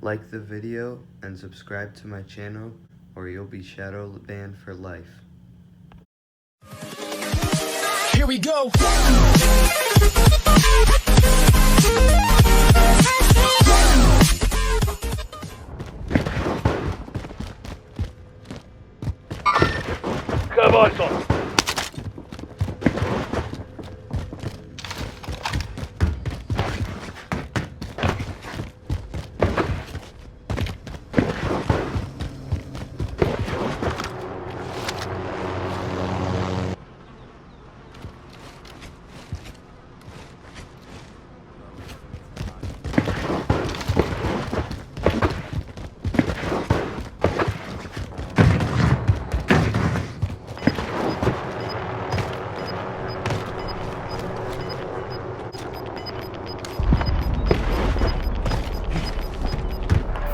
Like the video and subscribe to my channel or you'll be shadow banned for life. Here we go. Kırbarsın.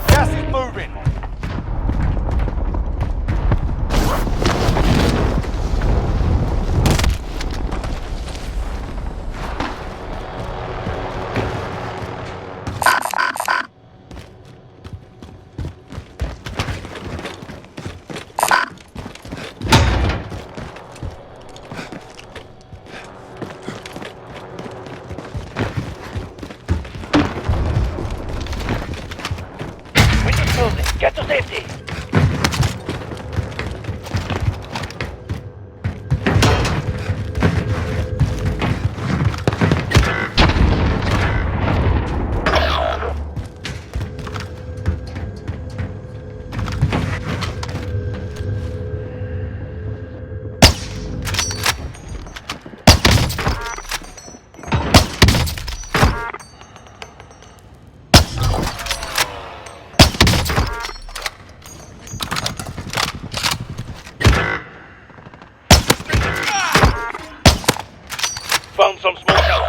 Gas is moving. Windows closing. Get to safety. Found some smoke out.